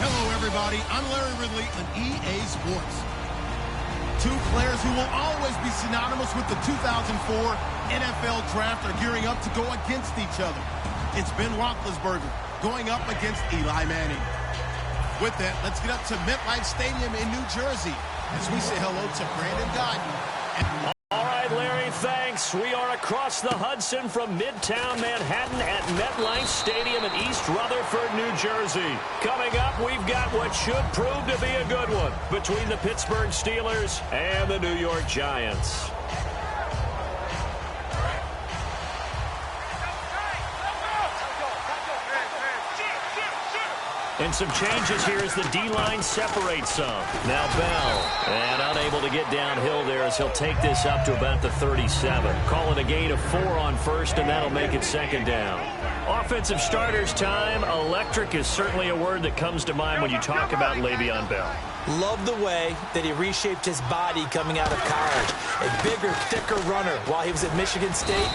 Hello, everybody. I'm Larry Ridley on EA Sports. Two players who will always be synonymous with the 2004 NFL Draft are gearing up to go against each other. It's Ben Roethlisberger going up against Eli Manning. With that, let's get up to MetLife Stadium in New Jersey as we say hello to Brandon Gaudin. All right, Larry, thanks. We are across the Hudson from Midtown Manhattan at MetLife Stadium in East Rutherford, New Jersey. Coming up, we've got what should prove to be a good one between the Pittsburgh Steelers and the New York Giants. And some changes here as the D-line separates some. Now Bell, and unable to get downhill there as he'll take this up to about the 37. Call it a gain of 4 on first, and that'll make it second down. Offensive starters time. Electric is certainly a word that comes to mind when you talk about Le'Veon Bell. Love the way that he reshaped his body coming out of college. A bigger, thicker runner while he was at Michigan State.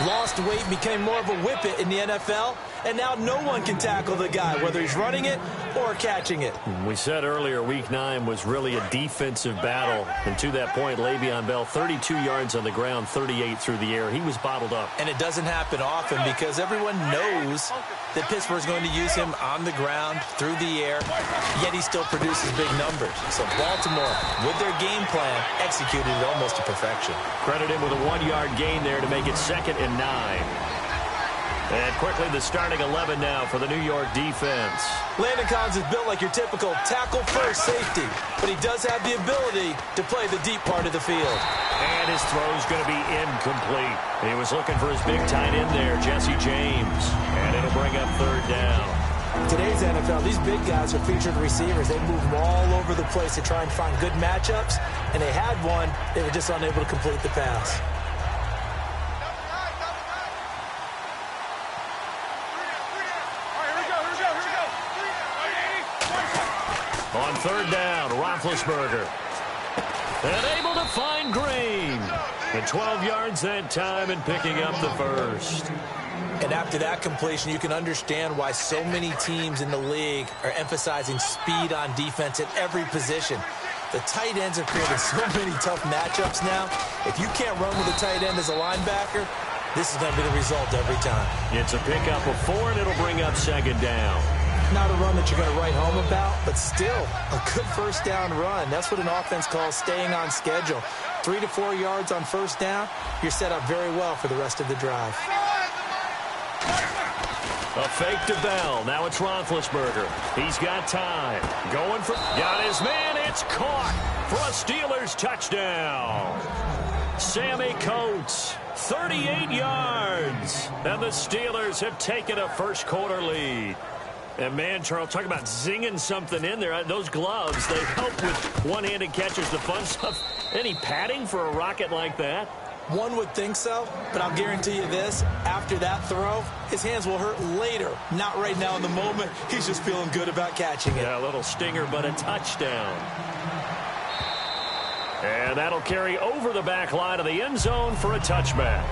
Lost weight, became more of a whippet in the NFL, and now no one can tackle the guy, whether he's running it or catching it. We said earlier Week 9 was really a defensive battle, and to that point, Le'Veon Bell, 32 yards on the ground, 38 through the air. He was bottled up. And it doesn't happen often because everyone knows that Pittsburgh's going to use him on the ground, through the air, yet he still produces big numbers. So Baltimore, with their game plan, executed it almost to perfection. Credit him with a 1-yard gain there to make it 2nd and 9. And quickly the starting 11 now for the New York defense. Landon Collins is built like your typical tackle-first safety, but he does have the ability to play the deep part of the field. And his throw's going to be incomplete. He was looking for his big tight end there, Jesse James. And it'll bring up 3rd down. Today's NFL, these big guys are featured receivers. They move all over the place to try and find good matchups, and they had one. They were just unable to complete the pass. On 3rd down, Roethlisberger. And able to find Green. And 12 yards that time and picking up the first. And after that completion, you can understand why so many teams in the league are emphasizing speed on defense at every position. The tight ends have created so many tough matchups now. If you can't run with a tight end as a linebacker, this is going to be the result every time. It's a pickup of 4, and it'll bring up 2nd down. Not a run that you're going to write home about, but still a good 1st down run. That's what an offense calls staying on schedule. 3 to 4 yards on 1st down, you're set up very well for the rest of the drive. A fake to Bell. Now it's Roethlisberger. He's got time. Going for... Got his man. It's caught for a Steelers touchdown. Sammy Coates, 38 yards. And the Steelers have taken a first-quarter lead. And, man, Charles, talk about zinging something in there. Those gloves, they help with one-handed catches, the fun stuff. Any padding for a rocket like that? One would think so, but I'll guarantee you this. After that throw, his hands will hurt later. Not right now in the moment. He's just feeling good about catching it. Yeah, a little stinger, but a touchdown. And that'll carry over the back line of the end zone for a touchback.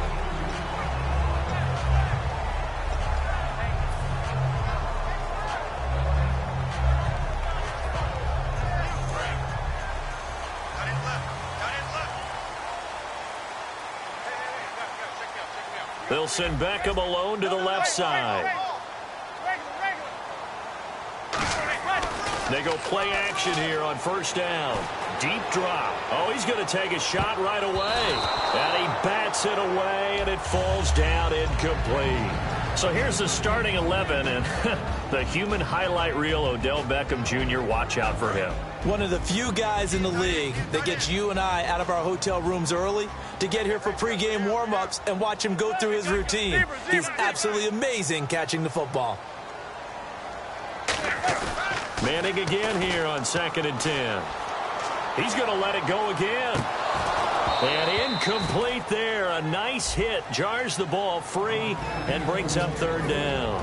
They'll send Beckham alone to the left side. They go play action here on 1st down. Deep drop. Oh, he's going to take a shot right away. And he bats it away, and it falls down incomplete. So here's the starting 11, and the human highlight reel, Odell Beckham Jr., watch out for him. One of the few guys in the league that gets you and I out of our hotel rooms early to get here for pregame warm-ups and watch him go through his routine. He's absolutely amazing catching the football. Manning again here on 2nd and 10. He's going to let it go again. And incomplete there. A nice hit. Jars the ball free and brings up 3rd down.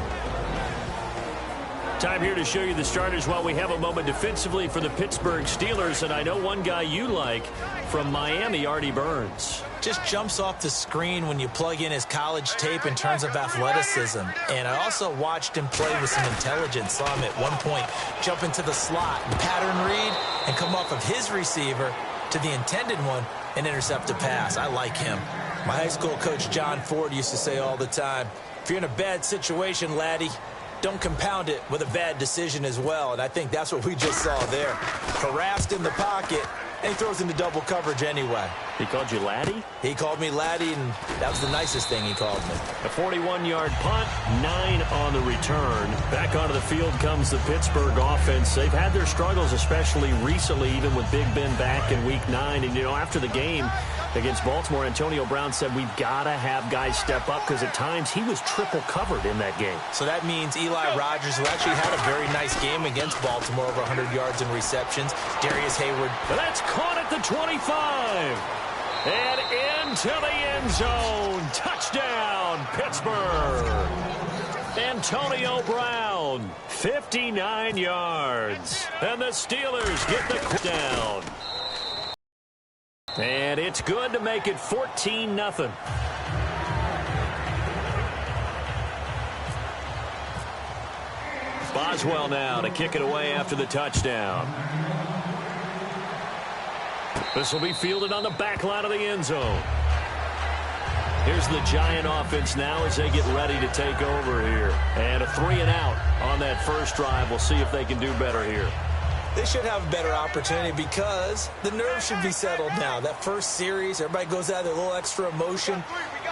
Time here to show you the starters while we have a moment defensively for the Pittsburgh Steelers. And I know one guy you like from Miami, Artie Burns. Just jumps off the screen when you plug in his college tape in terms of athleticism. And I also watched him play with some intelligence. Saw him at one point jump into the slot and pattern read and come off of his receiver to the intended one and intercept a pass. I like him. My high school coach John Ford used to say all the time, if you're in a bad situation, laddie, don't compound it with a bad decision as well. And I think that's what we just saw there. Harassed in the pocket, and he throws into double coverage anyway. He called you laddie? He called me laddie, and that was the nicest thing he called me. A 41-yard punt, 9 on the return. Back onto the field comes the Pittsburgh offense. They've had their struggles, especially recently, even with Big Ben back in Week 9. And, you know, after the game against Baltimore, Antonio Brown said we've got to have guys step up because at times he was triple covered in that game. So that means Eli Rogers, who actually had a very nice game against Baltimore, over 100 yards in receptions. Darius Hayward. But that's caught at the 25. And into the end zone. Touchdown, Pittsburgh. Antonio Brown, 59 yards. And the Steelers get the down. And it's good to make it 14-0. Boswell now to kick it away after the touchdown. This will be fielded on the back line of the end zone. Here's the Giant offense now as they get ready to take over here. And a 3 and out on that first drive. We'll see if they can do better here. They should have a better opportunity because the nerves should be settled now. That first series, everybody goes out with a little extra emotion.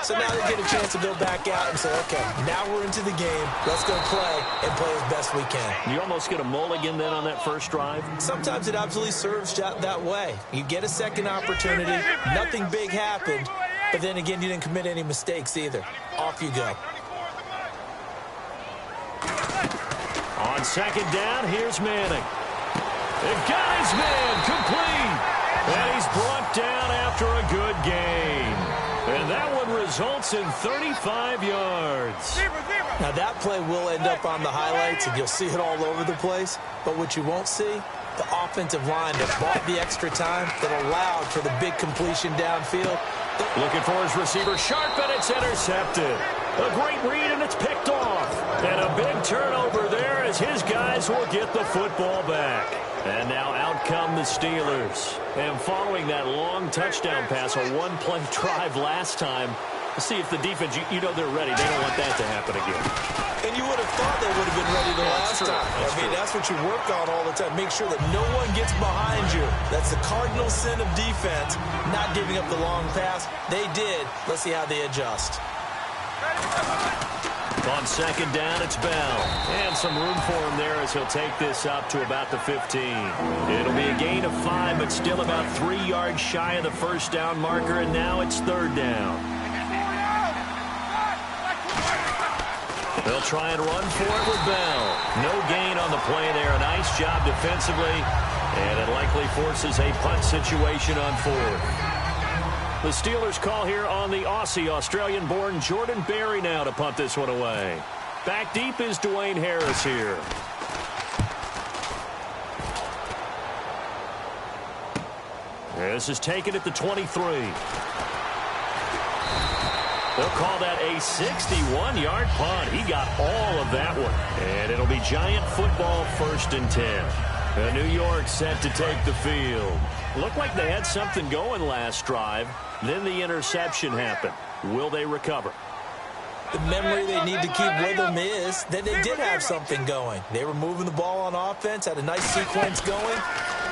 So now they get a chance to go back out and say, okay, now we're into the game. Let's go play and play as best we can. You almost get a mulligan then on that first drive? Sometimes it absolutely serves that way. You get a second opportunity. Nothing big happened. But then again, you didn't commit any mistakes either. Off you go. On second down, here's Manning. They've got his man complete. And he's brought down after a good game. And that one results in 35 yards. Now that play will end up on the highlights, and you'll see it all over the place. But what you won't see, the offensive line that bought the extra time, that allowed for the big completion downfield. Looking for his receiver, sharp, and it's intercepted. A great read, and it's picked off. And a big turnover there as his guys will get the football back. And now out come the Steelers. And following that long touchdown pass, a one-play drive last time, let's see if the defense, you know they're ready. They don't want that to happen again. And you would have thought they would have been ready the last time. That's what you work on all the time. Make sure that no one gets behind you. That's the cardinal sin of defense, not giving up the long pass. They did. Let's see how they adjust. On second down, it's Bell. And some room for him there as he'll take this up to about the 15. It'll be a gain of 5, but still about 3 yards shy of the first down marker, and now it's third down. They'll try and run for it with Bell. No gain on the play there. A nice job defensively, and it likely forces a punt situation on fourth. The Steelers call here on the Aussie, Australian-born Jordan Berry now to punt this one away. Back deep is Dwayne Harris here. This is taken at the 23. They'll call that a 61-yard punt. He got all of that one. And it'll be Giant football, 1st and 10. New York set to take the field. Looked like they had something going last drive. Then the interception happened. Will they recover? The memory they need to keep with them is that they did have something going. They were moving the ball on offense, had a nice sequence going.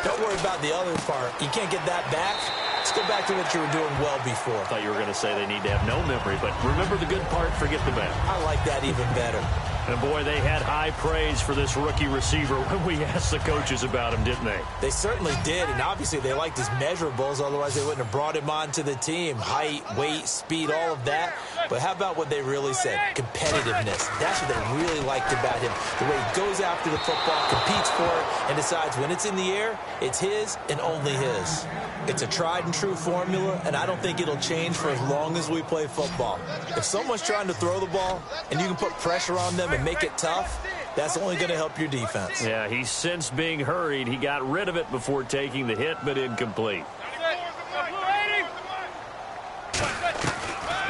Don't worry about the other part. You can't get that back. Let's go back to what you were doing well before. I thought you were going to say they need to have no memory, but remember the good part, forget the bad. I like that even better. And, boy, they had high praise for this rookie receiver when we asked the coaches about him, didn't they? They certainly did, and obviously they liked his measurables. Otherwise, they wouldn't have brought him onto the team. Height, weight, speed, all of that. But how about what they really said? Competitiveness. That's what they really liked about him. The way he goes after the football, competes for it, and decides when it's in the air, it's his and only his. It's a tried-and-true formula, and I don't think it'll change for as long as we play football. If someone's trying to throw the ball and you can put pressure on them and make it tough, That's only going to help your defense. Yeah, he's sensed being hurried. He got rid of it before taking the hit, but incomplete.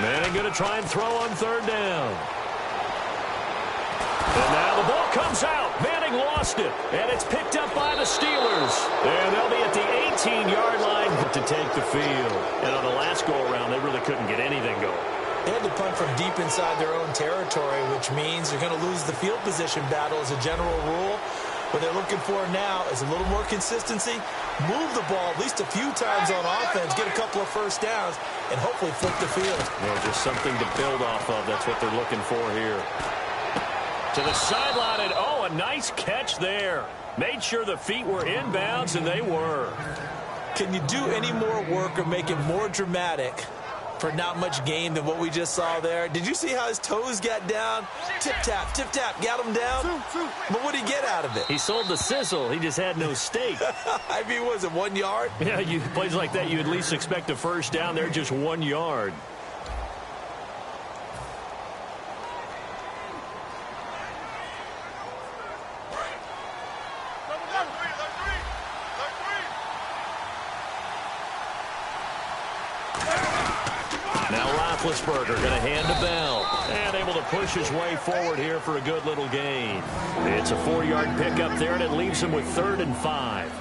Manning going to try and throw on third down. And now the ball comes out. Manning lost it, and it's picked up by the Steelers. And they'll be at the 18-yard line to take the field. And on the last go-around, they really couldn't get anything going. They had to punt from deep inside their own territory, which means they're going to lose the field position battle as a general rule. What they're looking for now is a little more consistency, move the ball at least a few times on offense, get a couple of first downs, and hopefully flip the field. Yeah, just something to build off of. That's what they're looking for here. To the sideline, and oh, a nice catch there. Made sure the feet were inbounds, and they were. Can you do any more work or make it more dramatic for not much gain than what we just saw there? Did you see how his toes got down? Tip-tap, got him down. But what did he get out of it? He sold the sizzle. He just had no steak. I mean, was it 1 yard? Yeah, plays like that, you at least expect a first down. They're just 1 yard. Roethlisberger going to hand to Bell. And able to push his way forward here for a good little gain. It's a 4-yard pickup there, and it leaves him with 3rd and 5.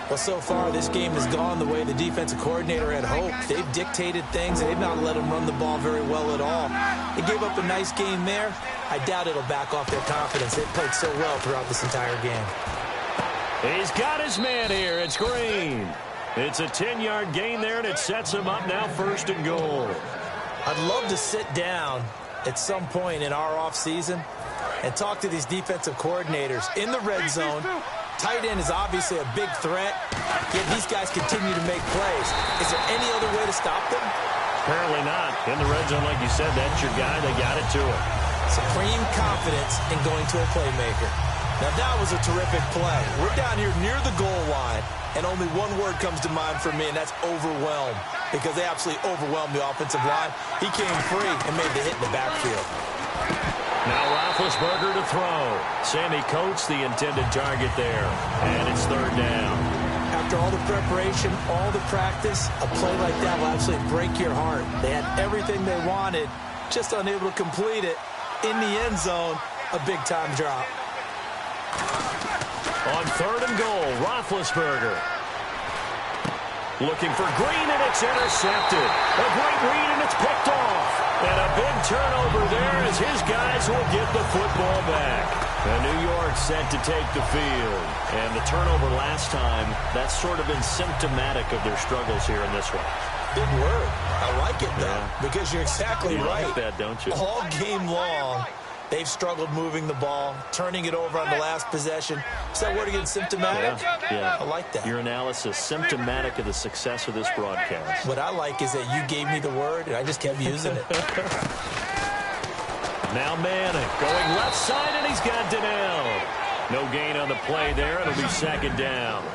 Well, so far, this game has gone the way the defensive coordinator had hoped. They've dictated things, and they've not let him run the ball very well at all. They gave up a nice game there. I doubt it'll back off their confidence. They've played so well throughout this entire game. He's got his man here. It's Green. It's a 10-yard gain there, and it sets him up now 1st and goal. I'd love to sit down at some point in our offseason and talk to these defensive coordinators in the red zone. Tight end is obviously a big threat, yet these guys continue to make plays. Is there any other way to stop them? Apparently not. In the red zone, like you said, that's your guy. They got it to him. Supreme confidence in going to a playmaker. Now, that was a terrific play. We're down here near the goal line, and only one word comes to mind for me, and that's overwhelmed, because they absolutely overwhelmed the offensive line. He came free and made the hit in the backfield. Now Roethlisberger to throw. Sammy Coates, the intended target there, and it's 3rd down. After all the preparation, all the practice, a play like that will absolutely break your heart. They had everything they wanted, just unable to complete it. In the end zone, a big-time drop. On 3rd and goal, Roethlisberger. Looking for Green, and it's intercepted. A great read, and it's picked off. And a big turnover there as his guys will get the football back. And New York set to take the field. And the turnover last time, that's sort of been symptomatic of their struggles here in this one. Big word. I like it, though, because you're exactly right. You like that, don't you? All game long, they've struggled moving the ball, turning it over on the last possession. Is that word again, symptomatic? Yeah. I like that. Your analysis, symptomatic of the success of this broadcast. What I like is that you gave me the word, and I just kept using it. Now Manning going left side, and he's got Donnell. No gain on the play there. It'll be 2nd down.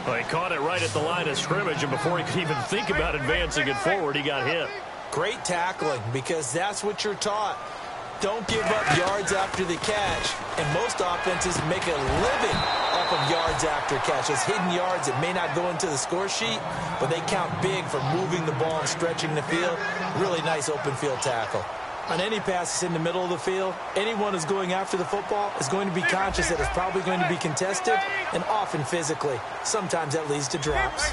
Well, he caught it right at the line of scrimmage, and before he could even think about advancing it forward, he got hit. Great tackling, because that's what you're taught. Don't give up yards after the catch. And most offenses make a living off of yards after catch. Those hidden yards that may not go into the score sheet, but they count big for moving the ball and stretching the field. Really nice open field tackle. On any passes in the middle of the field, anyone who's going after the football is going to be conscious that it's probably going to be contested, and often physically. Sometimes that leads to drops.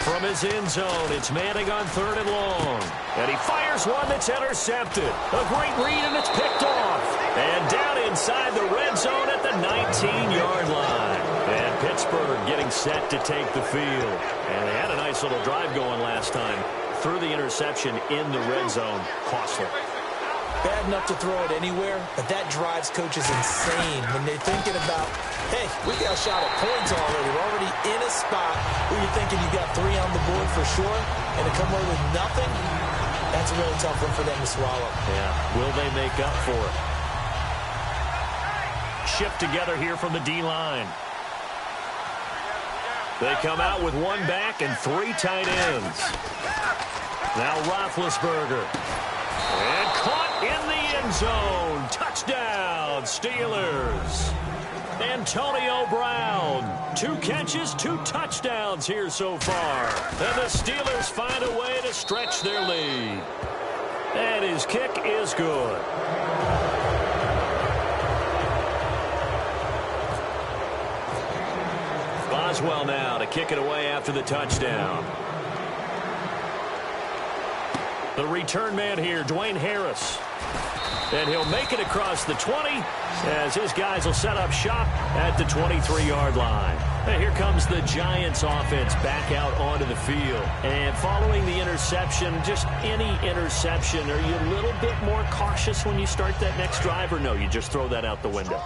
From his end zone, it's Manning on 3rd and long. And he fires one that's intercepted. A great read, and it's picked off. And down inside the red zone at the 19-yard line. And Pittsburgh getting set to take the field. And they had a nice little drive going last time. Threw the interception in the red zone. Costly. Bad enough to throw it anywhere, but that drives coaches insane when they're thinking about, hey, we got a shot at points already. We're already in a spot where you're thinking you got 3 on the board for sure, and to come away with nothing, that's a really tough one for them to swallow. Yeah, will they make up for it? Shift together here from the D-line. They come out with 1 back and 3 tight ends. Now Roethlisberger. And caught end zone. Touchdown, Steelers. Antonio Brown, 2 catches, 2 touchdowns here so far. And the Steelers find a way to stretch their lead. And his kick is good. Boswell now to kick it away after the touchdown. The return man here, Dwayne Harris. And he'll make it across the 20 as his guys will set up shop at the 23-yard line. And here comes the Giants offense back out onto the field. And following the interception, just any interception, are you a little bit more cautious when you start that next drive, or no, you just throw that out the window?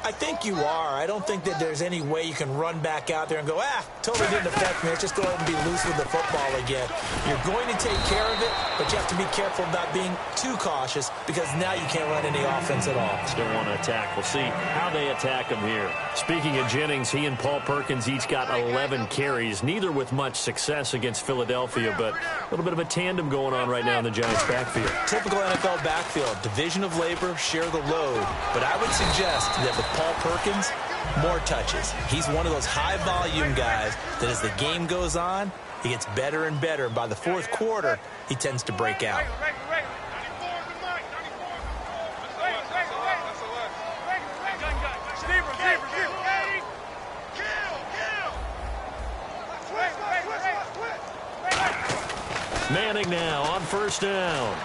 I think you are. I don't think that there's any way you can run back out there and go, totally didn't affect me. Let's just go ahead and be loose with the football again. You're going to take care of it, but you have to be careful about being too cautious because now you can't run any offense at all. Still want to attack. We'll see how they attack him here. Speaking of Jennings, he and Paul Perkins each got 11 carries, neither with much success against Philadelphia, but a little bit of a tandem going on right now in the Giants' backfield. Typical NFL backfield. Division of labor, share the load. But I would suggest that with Paul Perkins, more touches. He's one of those high-volume guys that as the game goes on, he gets better and better. By the fourth quarter, he tends to break out. Manning now on first down.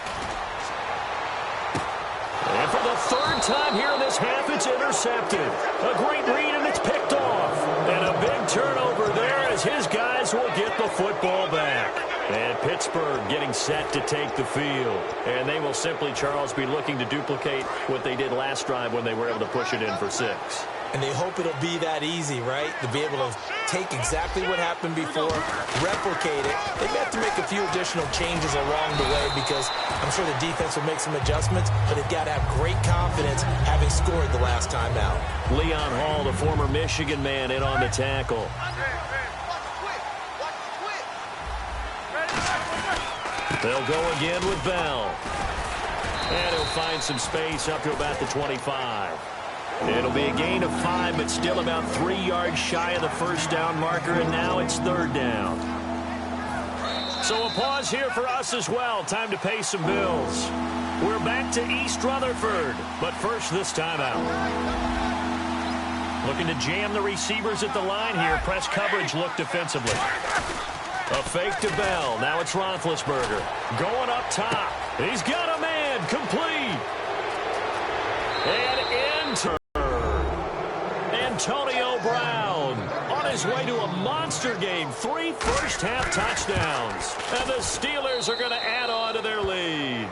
And for the third time here in this half, it's intercepted. A great read, and it's picked off. And a big turnover there as his guys will get the football back. And Pittsburgh getting set to take the field. And they will simply, Charles, be looking to duplicate what they did last drive when they were able to push it in for 6. And they hope it'll be that easy, right? To be able to take exactly what happened before, replicate it. They may have to make a few additional changes along the way because I'm sure the defense will make some adjustments, but they've got to have great confidence having scored the last time out. Leon Hall, the former Michigan man, in on the tackle. They'll go again with Bell. And he'll find some space up to about the 25. It'll be a gain of 5, but still about 3 yards shy of the first down marker, and now it's third down. So a pause here for us as well. Time to pay some bills. We're back to East Rutherford, but first this timeout. Looking to jam the receivers at the line here. Press coverage look defensively. A fake to Bell. Now it's Roethlisberger. Going up top. He's got a man. Complete. And into Antonio Brown on his way to a monster game. 3 first-half touchdowns. And the Steelers are going to add on to their lead.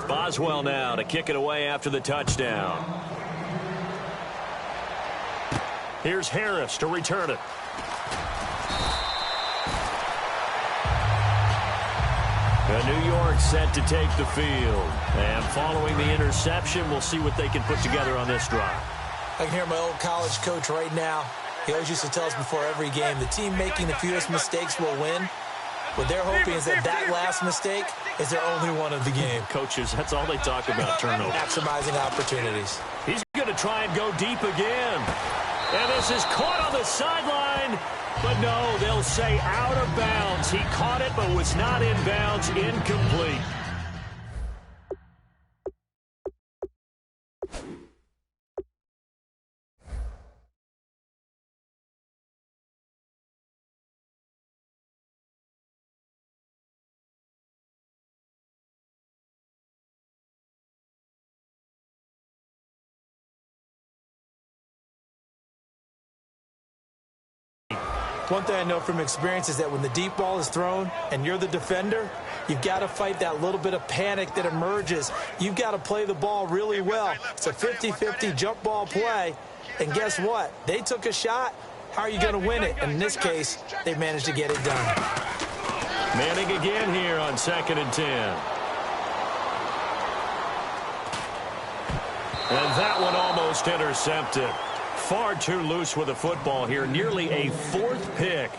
Boswell now to kick it away after the touchdown. Here's Harris to return it. New York set to take the field. And following the interception, we'll see what they can put together on this drive. I can hear my old college coach right now. He always used to tell us before every game, the team making the fewest mistakes will win. What they're hoping is that last mistake is their only one of the game. Coaches, that's all they talk about, turnover. Maximizing opportunities. He's going to try and go deep again. And this is caught on the sideline. But no, they'll say out of bounds. He caught it but was not in bounds. Incomplete. One thing I know from experience is that when the deep ball is thrown and you're the defender, you've got to fight that little bit of panic that emerges. You've got to play the ball really well. It's a 50-50 jump ball play. And guess what? They took a shot. How are you going to win it? And in this case, they managed to get it done. Manning again here on 2nd and 10. And that one almost intercepted. Far too loose with the football here. Nearly a fourth pick.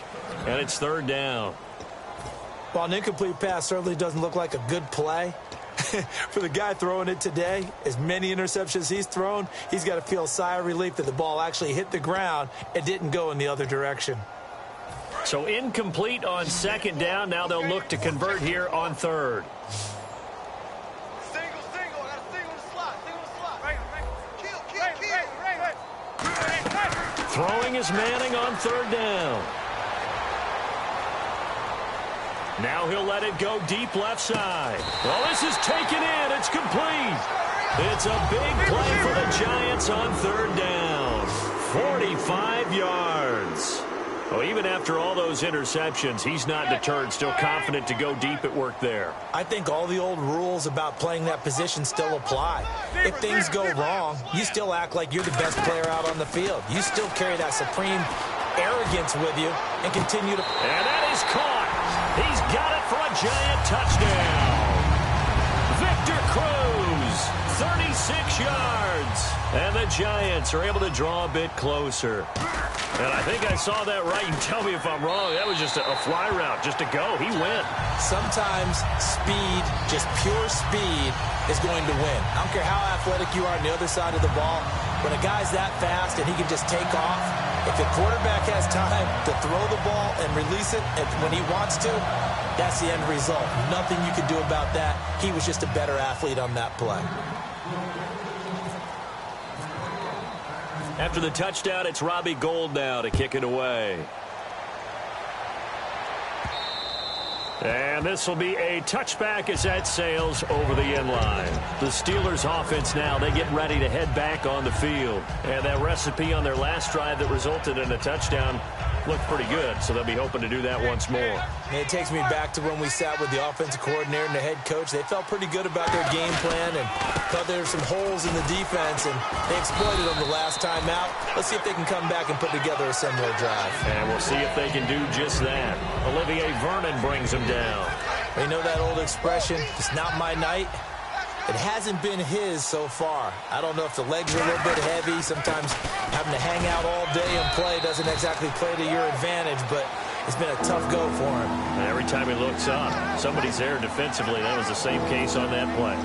And it's third down. While an incomplete pass certainly doesn't look like a good play, for the guy throwing it today, as many interceptions he's thrown, he's got to feel a sigh of relief that the ball actually hit the ground and didn't go in the other direction. So incomplete on second down. Now they'll look to convert here on third. Throwing is Manning on third down. Now he'll let it go deep left side. Well, this is taken in. It's complete. It's a big play for the Giants on third down. 45 yards. Well, even after all those interceptions, he's not deterred, still confident to go deep at work there. I think all the old rules about playing that position still apply. If things go wrong, you still act like you're the best player out on the field. You still carry that supreme arrogance with you and continue to... And that is caught. He's got it for a Giant touchdown. Victor Cruz, 36 yards. And the Giants are able to draw a bit closer. And I think I saw that right. You tell me if I'm wrong. That was just a fly route, just to go. He went. Sometimes speed, just pure speed, is going to win. I don't care how athletic you are on the other side of the ball. When a guy's that fast and he can just take off, if the quarterback has time to throw the ball and release it when he wants to, that's the end result. Nothing you can do about that. He was just a better athlete on that play. After the touchdown, it's Robbie Gould now to kick it away. And this will be a touchback as that sails over the end line. The Steelers offense now, they get ready to head back on the field. And that recipe on their last drive that resulted in a touchdown looked pretty good, so they'll be hoping to do that once more. And it takes me back to when we sat with the offensive coordinator and the head coach. They felt pretty good about their game plan and thought there were some holes in the defense, and they exploited them the last time out. Let's see if they can come back and put together a similar drive. And we'll see if they can do just that. Olivier Vernon brings them down. You know that old expression, it's not my night? It hasn't been his so far. I don't know if the legs are a little bit heavy. Sometimes having to hang out all day and play doesn't exactly play to your advantage, but it's been a tough go for him. And every time he looks up, somebody's there defensively. That was the same case on that play.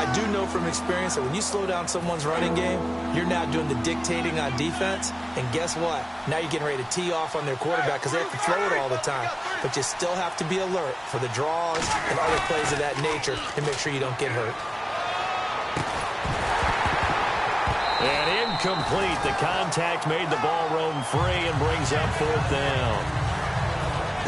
I do know from experience that when you slow down someone's running game, you're now doing the dictating on defense, and guess what? Now you're getting ready to tee off on their quarterback because they have to throw it all the time. But you still have to be alert for the draws and other plays of that nature and make sure you don't get hurt. And incomplete. The contact made the ball roam free and brings up fourth down.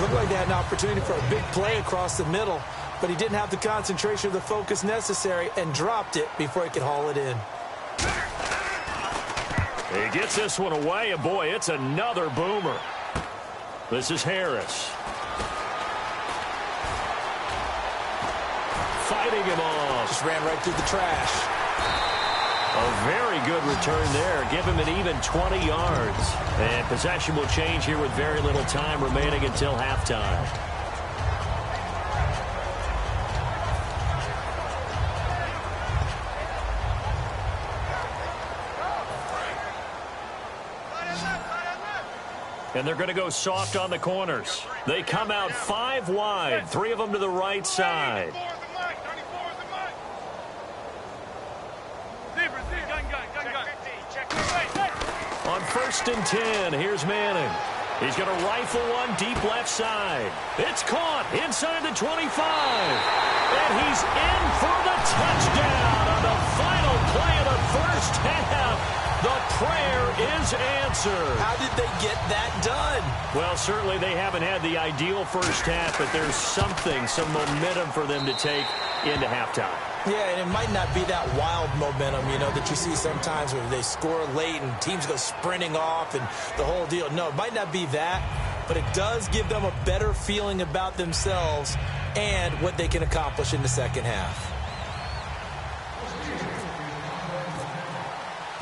Looked like they had an opportunity for a big play across the middle, but he didn't have the concentration or the focus necessary and dropped it before he could haul it in. He gets this one away, and boy, it's another boomer. This is Harris. Fighting him off. Just ran right through the trash. A very good return there. Give him an even 20 yards. And possession will change here with very little time remaining until halftime. And they're going to go soft on the corners. They come out 5 wide, 3 of them to the right side. On 1st and 10, here's Manning. He's going to rifle one deep left side. It's caught inside the 25. And he's in for the touchdown on the final play of the first half. The prayer is answered. How did they get that done? Well, certainly they haven't had the ideal first half, but there's something, some momentum for them to take into halftime. Yeah, and it might not be that wild momentum, you know, that you see sometimes where they score late and teams go sprinting off and the whole deal. No, it might not be that, but it does give them a better feeling about themselves and what they can accomplish in the second half.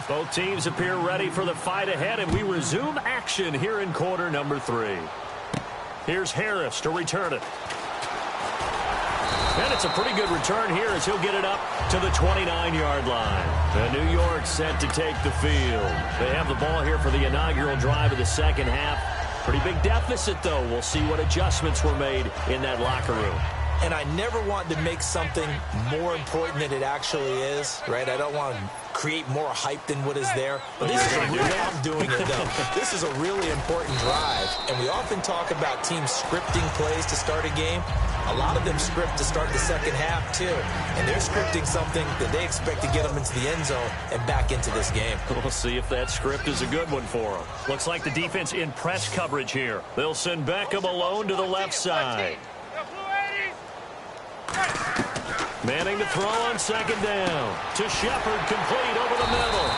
Both teams appear ready for the fight ahead, and we resume action here in quarter number 3. Here's Harris to return it. And it's a pretty good return here as he'll get it up to the 29-yard line. And New York set to take the field. They have the ball here for the inaugural drive of the second half. Pretty big deficit, though. We'll see what adjustments were made in that locker room. And I never want to make something more important than it actually is, right? I don't want to create more hype than what is there. But this is I'm doing it, though. This is a really important drive. And we often talk about teams scripting plays to start a game. A lot of them script to start the second half, too. And they're scripting something that they expect to get them into the end zone and back into this game. We'll see if that script is a good one for them. Looks like the defense in press coverage here. They'll send Beckham alone to the left side. Manning to throw on second down. To Shepard, complete over the middle.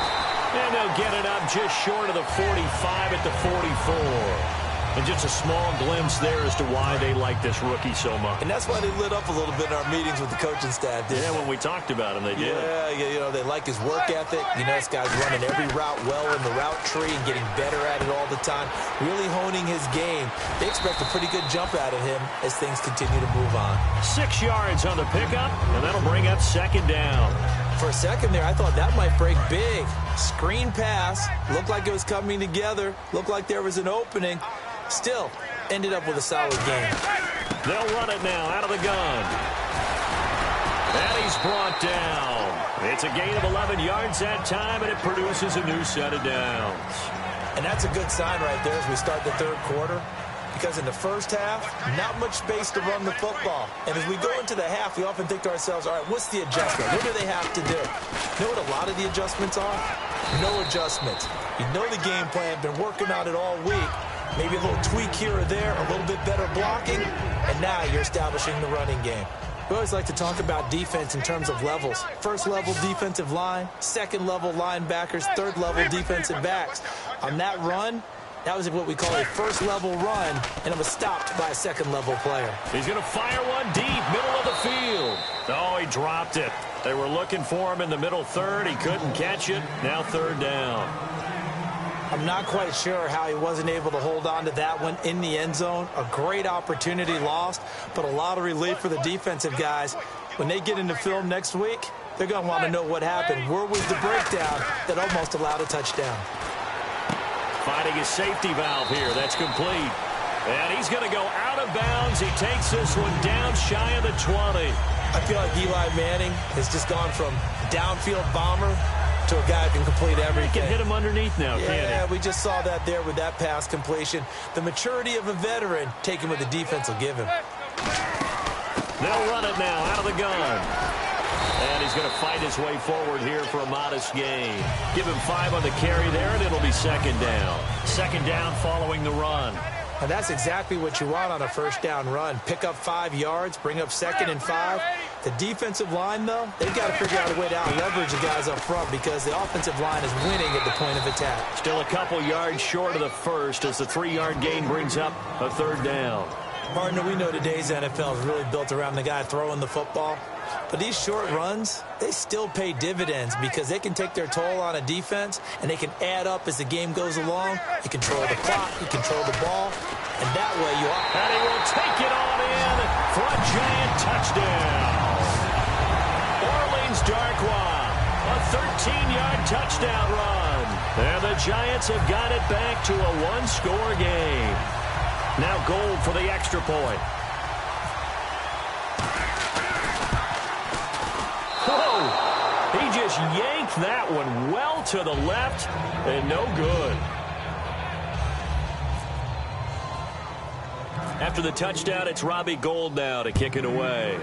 And they'll get it up just short of the 45 at the 44. And just a small glimpse there as to why they like this rookie so much. And that's why they lit up a little bit in our meetings with the coaching staff. Yeah, when we talked about him, they did. Yeah, you know, they like his work ethic. You know, this guy's running every route well in the route tree and getting better at it all the time, really honing his game. They expect a pretty good jump out of him as things continue to move on. 6 yards on the pickup, and that'll bring up second down. For a second there, I thought that might break big. Screen pass, looked like it was coming together, looked like there was an opening. Still, ended up with a solid game. They'll run it now out of the gun. And he's brought down. It's a gain of 11 yards that time, and it produces a new set of downs. And that's a good sign right there as we start the third quarter. Because in the first half, not much space to run the football. And as we go into the half, we often think to ourselves, all right, what's the adjustment? What do they have to do? You know what a lot of the adjustments are? No adjustments. You know the game plan, been working on it all week. Maybe a little tweak here or there, a little bit better blocking, and now you're establishing the running game. We always like to talk about defense in terms of levels. First level defensive line, second level linebackers, third level defensive backs. On that run, that was what we call a first level run, and it was stopped by a second level player. He's going to fire one deep, middle of the field. Oh, he dropped it. They were looking for him in the middle third. He couldn't catch it. Now third down. I'm not quite sure how he wasn't able to hold on to that one in the end zone. A great opportunity lost, but a lot of relief for the defensive guys. When they get into film next week, they're going to want to know what happened. Where was the breakdown that almost allowed a touchdown? Finding his safety valve here. That's complete. And he's going to go out of bounds. He takes this one down shy of the 20. I feel like Eli Manning has just gone from downfield bomber to a guy who can complete everything. He can hit him underneath now, can't he? Yeah, we just saw that there with that pass completion. The maturity of a veteran, taking what the defense will give him. They'll run it now out of the gun. And he's going to fight his way forward here for a modest gain. Give him 5 on the carry there, and it'll be second down. Second down following the run. And that's exactly what you want on a first down run. Pick up 5 yards, bring up second and 5. The defensive line, though, they've got to figure out a way to out-leverage the guys up front because the offensive line is winning at the point of attack. Still a couple yards short of the first as the 3-yard gain brings up a third down. Partner, we know today's NFL is really built around the guy throwing the football. But these short runs, they still pay dividends because they can take their toll on a defense and they can add up as the game goes along. You control the clock, you control the ball, and that way you are. And he will take it on in for a giant touchdown. Orleans Darkwa, a 13-yard touchdown run. And the Giants have got it back to a one-score game. Now Gold for the extra point. Whoa! He just yanked that one well to the left and no good. After the touchdown, it's Robbie Gould now to kick it away.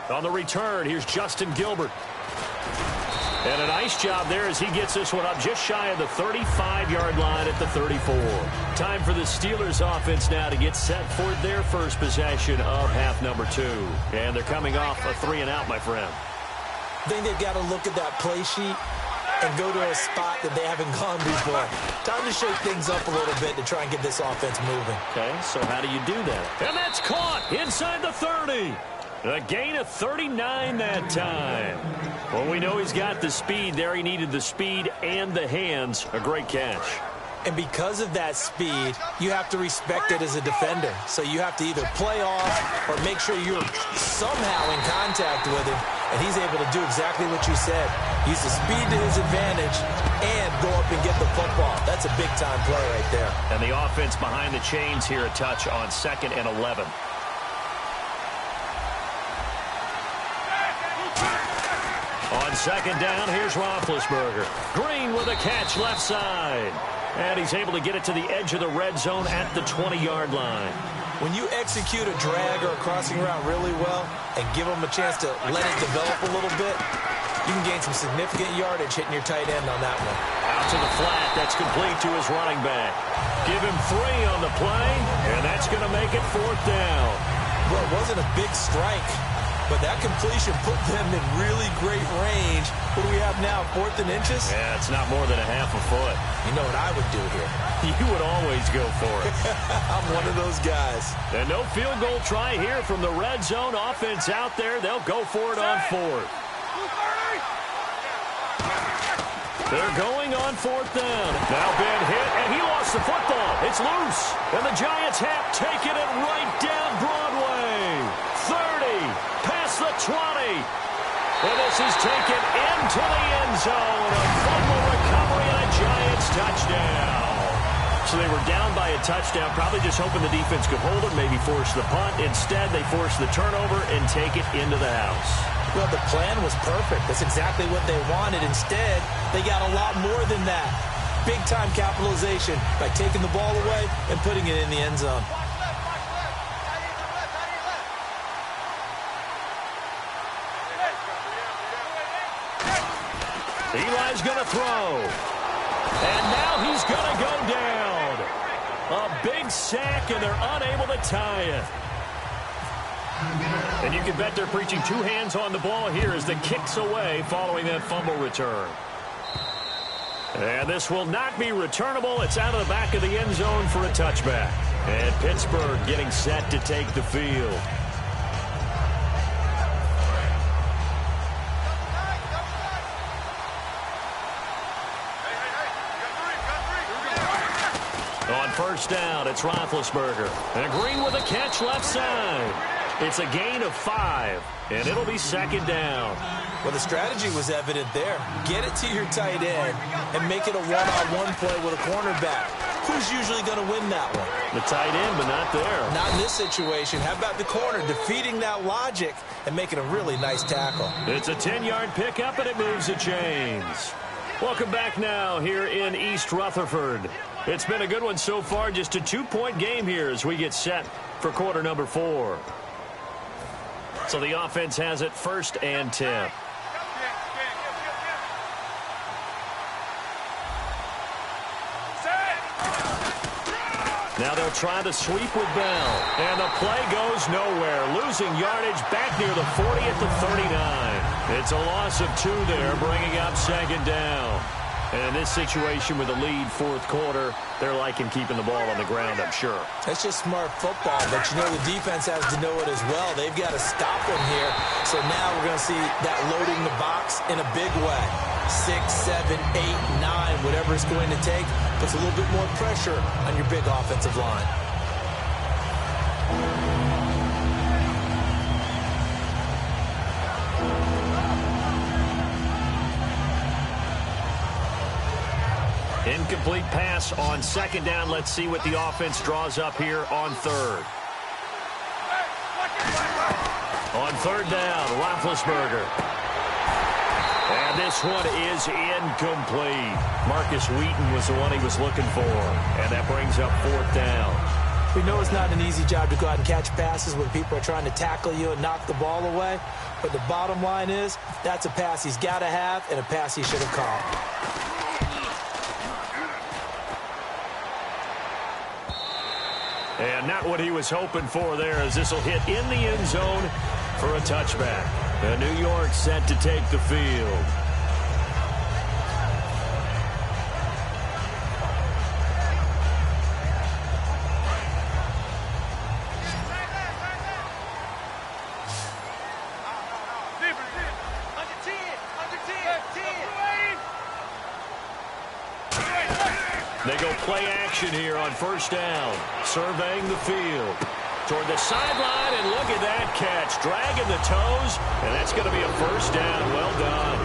On the return, here's Justin Gilbert. And a nice job there as he gets this one up just shy of the 35-yard line at the 34. Time for the Steelers offense now to get set for their first possession of half number 2. And they're coming off a 3-and-out, my friend. I think they've got to look at that play sheet and go to a spot that they haven't gone before. Time to shake things up a little bit to try and get this offense moving. Okay, so how do you do that? And that's caught inside the 30. A gain of 39 that time. Well, we know he's got the speed there. He needed the speed and the hands. A great catch. And because of that speed, you have to respect it as a defender. So you have to either play off or make sure you're somehow in contact with him and he's able to do exactly what you said. Use the speed to his advantage and go up and get the football. That's a big-time play right there. And the offense behind the chains here, a touch on 2nd and 11. On 2nd down, here's Roethlisberger. Green with a catch left side. And he's able to get it to the edge of the red zone at the 20-yard line. When you execute a drag or a crossing route really well and give them a chance to let it develop a little bit, you can gain some significant yardage hitting your tight end on that one. Out to the flat. That's complete to his running back. Give him 3 on the play, and that's going to make it 4th down. Well, it wasn't a big strike, but that completion put them in really great range. What do we have now, 4th and inches? Yeah, it's not more than a half a foot. You know what I would do here? You would always go for it. I'm one of those guys. And no field goal try here from the red zone. Offense out there. They'll go for it on 4th. They're going on 4th down. Now Ben hit, and he lost the football. It's loose. And the Giants have taken it right down Broadway. 30, past the 20. And this is taken into the end zone. A fumble recovery and a Giants touchdown. So they were down by a touchdown, probably just hoping the defense could hold it, maybe force the punt. Instead, they forced the turnover and take it into the house. Well, the plan was perfect. That's exactly what they wanted. Instead, they got a lot more than that. Big-time capitalization by taking the ball away and putting it in the end zone. Eli's going to throw. And now he's going to go down. A big sack, and they're unable to tie it. And you can bet they're preaching 2 hands on the ball here as the kick's away following that fumble return. And this will not be returnable. It's out of the back of the end zone for a touchback. And Pittsburgh getting set to take the field. On 1st down, it's Roethlisberger. And Green with a catch left side. It's a gain of 5, and it'll be 2nd down. Well, the strategy was evident there. Get it to your tight end and make it a one-on-one play with a cornerback. Who's usually going to win that one? The tight end, but not there. Not in this situation. How about the corner defeating that logic and making a really nice tackle? It's a 10-yard pickup, and it moves the chains. Welcome back now here in East Rutherford. It's been a good one so far. Just a 2-point game here as we get set for quarter number 4. So the offense has it 1st and 10. Now they'll try the sweep with Bell. And the play goes nowhere. Losing yardage back near the 40 at the 39. It's a loss of 2 there, bringing up 2nd down. And in this situation with the lead 4th quarter, they're liking keeping the ball on the ground, I'm sure. That's just smart football, but you know the defense has to know it as well. They've got to stop him here. So now we're going to see that loading the box in a big way. 6, 7, 8, 9, whatever it's going to take, puts a little bit more pressure on your big offensive line. Incomplete pass on 2nd down. Let's see what the offense draws up here on 3rd. On 3rd down, Roethlisberger. And this one is incomplete. Marcus Wheaton was the one he was looking for. And that brings up 4th down. We know it's not an easy job to go out and catch passes when people are trying to tackle you and knock the ball away. But the bottom line is, that's a pass he's got to have and a pass he should have caught. And not what he was hoping for there, as this will hit in the end zone for a touchback. And New York set to take the field. They go play action here on 1st down, surveying the field. toward the sideline, and look at that catch. Dragging the toes, and that's going to be a first down. Well done.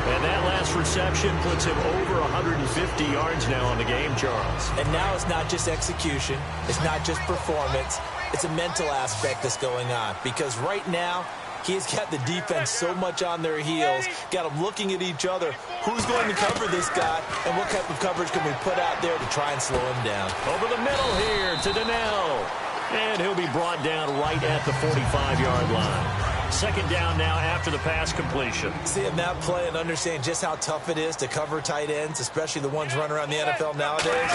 And that last reception puts him over 150 yards now on the game, Charles. And now it's not just execution. It's not just performance. It's a mental aspect that's going on. Because right now, he's got the defense so much on their heels, got them looking at each other. Who's going to cover this guy, and what type of coverage can we put out there to try and slow him down? Over the middle here to Donnell. And he'll be brought down right at the 45-yard line. Second down now after the pass completion. Seeing that play and understand just how tough it is to cover tight ends, especially the ones running around the NFL nowadays,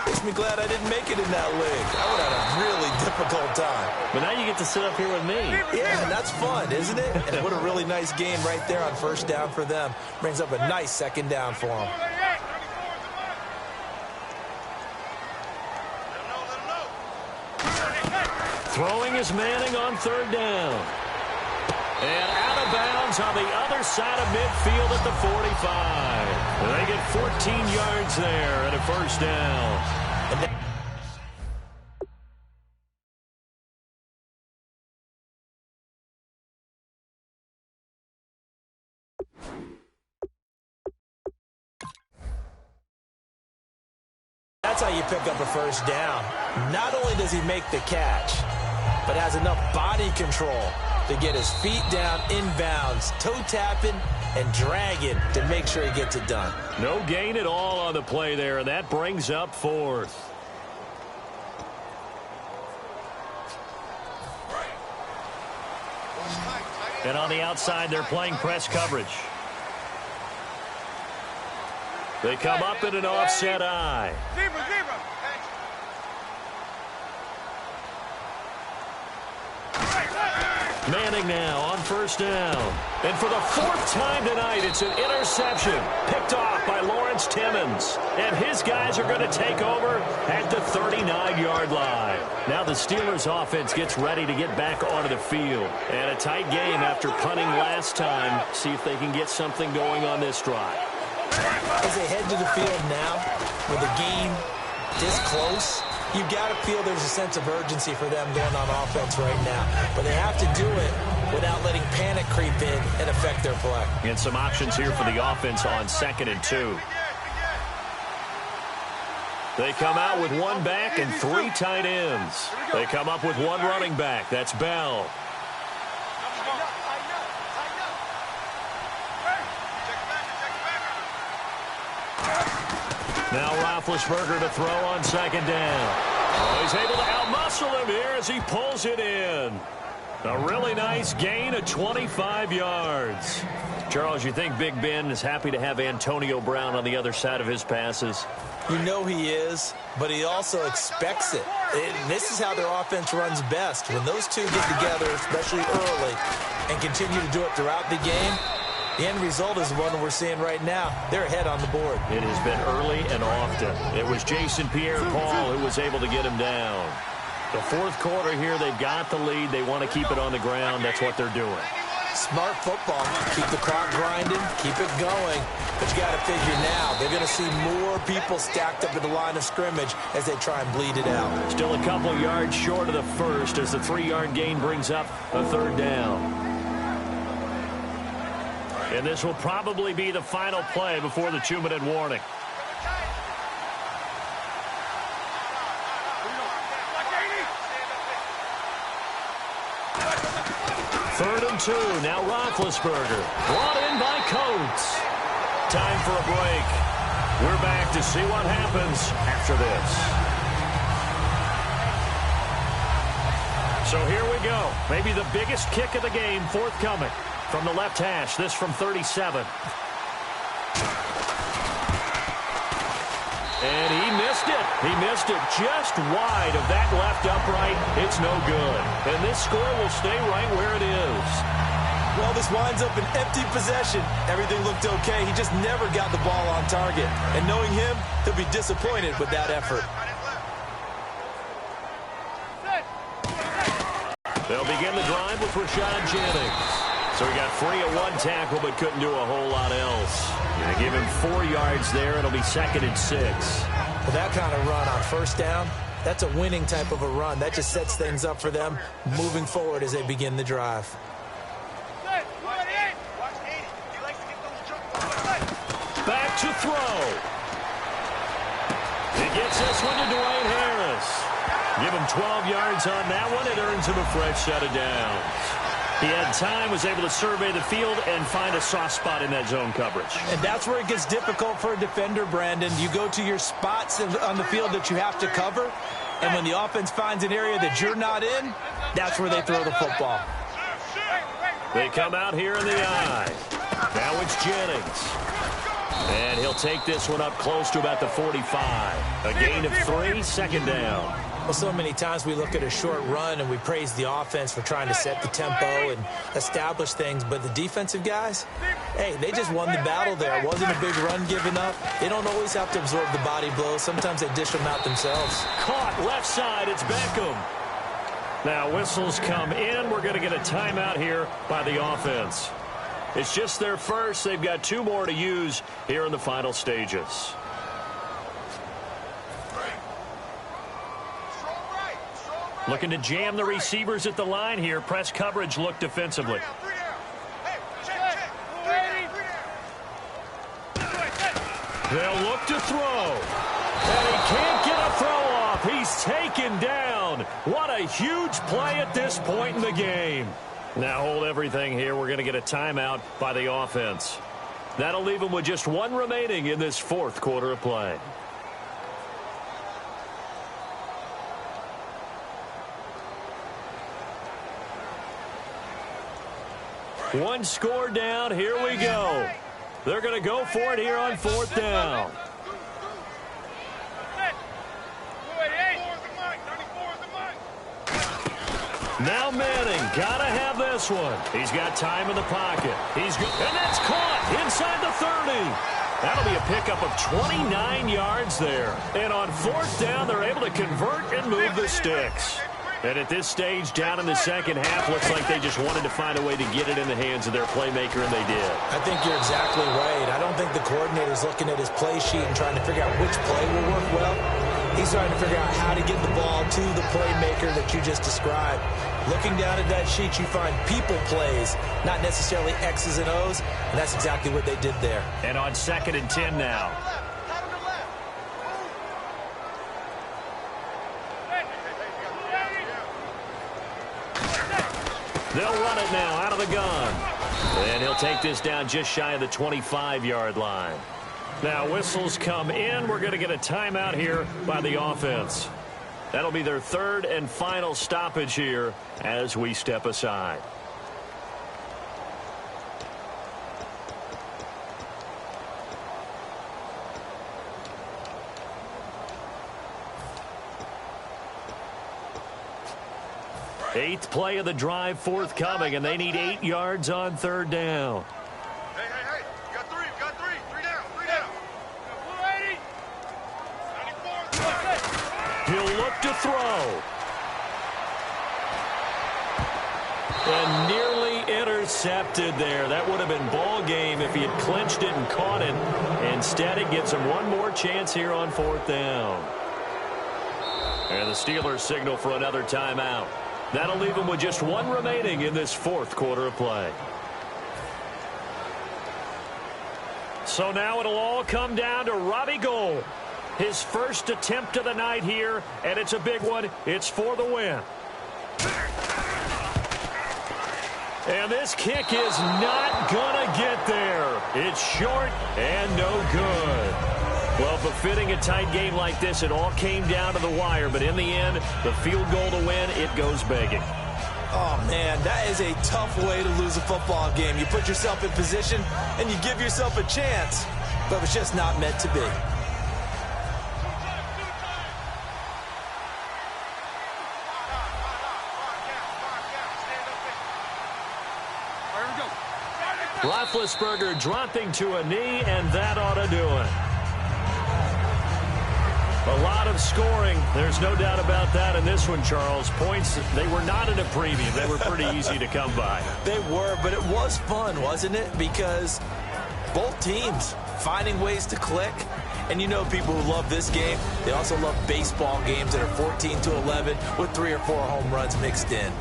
makes me glad I didn't make it in that league. I would have had a really difficult time. But now you get to sit up here with me. Yeah, and that's fun, isn't it? And what a really nice game right there on first down for them. Brings up a nice second down for them. Throwing is Manning on third down. And out of bounds on the other side of midfield at the 45. They get 14 yards there at a first down. That's how you pick up a first down. Not only does he make the catch, but has enough body control to get his feet down inbounds, toe tapping and dragging to make sure he gets it done. No gain at all on the play there, and that brings up fourth. And on the outside, they're playing press coverage. They come up in an offset eye. Manning now on first down. And for the fourth time tonight, it's an interception picked off by Lawrence Timmons. And his guys are going to take over at the 39-yard line. Now the Steelers offense gets ready to get back onto the field. And a tight game after punting last time. See if they can get something going on this drive. As they head to the field now, with the game this close, you got to feel there's a sense of urgency for them going on offense right now. But they have to do it without letting panic creep in and affect their play. And some options here for the offense on 2nd and 2. They come out with one back and 3 tight ends. They come up with one running back. That's Bell. Now Roethlisberger to throw on 2nd down. Oh, he's able to outmuscle him here as he pulls it in. A really nice gain of 25 yards. Charles, you think Big Ben is happy to have Antonio Brown on the other side of his passes? You know he is, but he also expects it. This is how their offense runs best. When those two get together, especially early, and continue to do it throughout the game, the end result is the one we're seeing right now. They're ahead on the board. It has been early and often. It was Jason Pierre-Paul who was able to get him down. The fourth quarter here, they've got the lead. They want to keep it on the ground. That's what they're doing. Smart football. Keep the clock grinding. Keep it going. But you got to figure now, they're going to see more people stacked up at the line of scrimmage as they try and bleed it out. Still a couple yards short of the first as the 3-yard gain brings up a 3rd down. And this will probably be the final play before the 2-minute warning. Third and 2. Now Roethlisberger. Brought in by Coates. Time for a break. We're back to see what happens after this. So here we go. Maybe the biggest kick of the game forthcoming. From the left hash, this from 37. And he missed it. He missed it just wide of that left upright. It's no good. And this score will stay right where it is. Well, this winds up an empty possession. Everything looked okay. He just never got the ball on target. And knowing him, he'll be disappointed with that effort. They'll begin the drive with Rashad Jennings. So he got free at one tackle, but couldn't do a whole lot else. They give him 4 yards there. It'll be 2nd and 6. Well, that kind of run on first down, That's a winning type of a run. That just sets things up for them moving forward as they begin the drive. Back to throw. He gets this one to Dwayne Harris. Give him 12 yards on that one. It earns him a fresh set of downs. He had time, was able to survey the field and find a soft spot in that zone coverage. And that's where it gets difficult for a defender, Brandon. You go to your spots on the field that you have to cover, and when the offense finds an area that you're not in, that's where they throw the football. They come out here in the eye. Now it's Jennings. And he'll take this one up close to about the 45. A gain of 3, second down. Well, so many times we look at a short run and we praise the offense for trying to set the tempo and establish things, but the defensive guys, hey, they just won the battle there. It wasn't a big run given up. They don't always have to absorb the body blows. Sometimes they dish them out themselves. Caught left side, it's Beckham. Now whistles come in. We're going to get a timeout here by the offense. It's just their first. They've got 2 more to use here in the final stages. Looking to jam the receivers at the line here. Press coverage look defensively. They'll look to throw. And he can't get a throw off. He's taken down. What a huge play at this point in the game. Now hold everything here. We're going to get a timeout by the offense. That'll leave them with just 1 remaining in this 4th quarter of play. One score down. Here we go. They're going to go for it here on 4th down. Now Manning, gotta have this one. He's got time in the pocket. He's good, and that's caught inside the 30. That'll be a pickup of 29 yards there. And on 4th down, they're able to convert and move the sticks. And at this stage, down in the second half, looks like they just wanted to find a way to get it in the hands of their playmaker, and they did. I think you're exactly right. I don't think the coordinator's looking at his play sheet and trying to figure out which play will work well. He's trying to figure out how to get the ball to the playmaker that you just described. Looking down at that sheet, you find people plays, not necessarily X's and O's, and that's exactly what they did there. And on 2nd and 10 now. They'll run it now out of the gun. And he'll take this down just shy of the 25-yard line. Now whistles come in. We're going to get a timeout here by the offense. That'll be their 3rd and final stoppage here as we step aside. Eighth play of the drive forthcoming, and they need 8 yards on 3rd down. Hey, you got 3, you got 3. 3 down, 3 down. 94. He'll look to throw. And nearly intercepted there. That would have been ball game if he had clinched it and caught it. Instead, it gives him one more chance here on 4th down. And the Steelers signal for another timeout. That'll leave him with just 1 remaining in this 4th quarter of play. So now it'll all come down to Robbie Gould. His first attempt of the night here, and it's a big one. It's for the win. And this kick is not going to get there. It's short and no good. Well, befitting a tight game like this, it all came down to the wire. But in the end, the field goal to win, it goes begging. Oh, man, that is a tough way to lose a football game. You put yourself in position, and you give yourself a chance. But it's just not meant to be. Roethlisberger dropping to a knee, and that ought to do it. A lot of scoring. There's no doubt about that in this one, Charles. Points, they were not in a premium. They were pretty easy to come by. They were, but it was fun, wasn't it? Because both teams finding ways to click And you know people who love this game, they also love baseball games that are 14-11 with 3 or 4 home runs mixed in.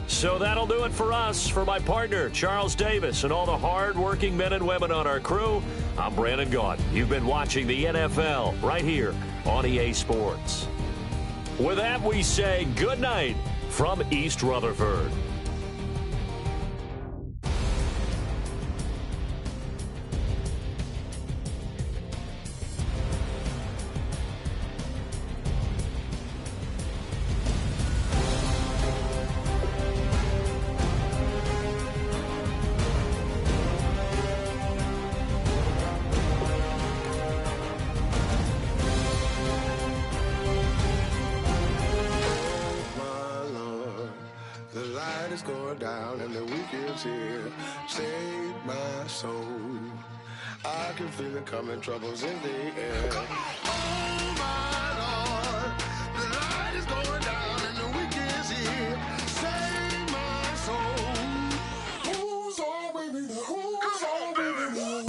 So that'll do it for us. For my partner, Charles Davis, and all the hard-working men and women on our crew, I'm Brandon Gaudin. You've been watching the NFL right here on EA Sports. With that, we say good night from East Rutherford. Going down and the week is here. Save my soul. I can feel it coming, troubles in the air. Oh my Lord, the light is going down and the week is here. Save my soul. Who's all with me? Who's all with me?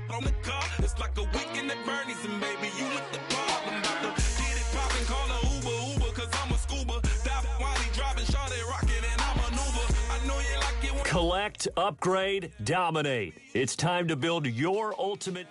On the car, it's like a weekend at Bernie's, and baby, you look the problem. About to get it poppin', call a Uber, cause I'm a scuba. Dive while he driving, shot it rocket, and I'm an Uber. I know you like it when... Collect, upgrade, dominate. It's time to build your ultimate...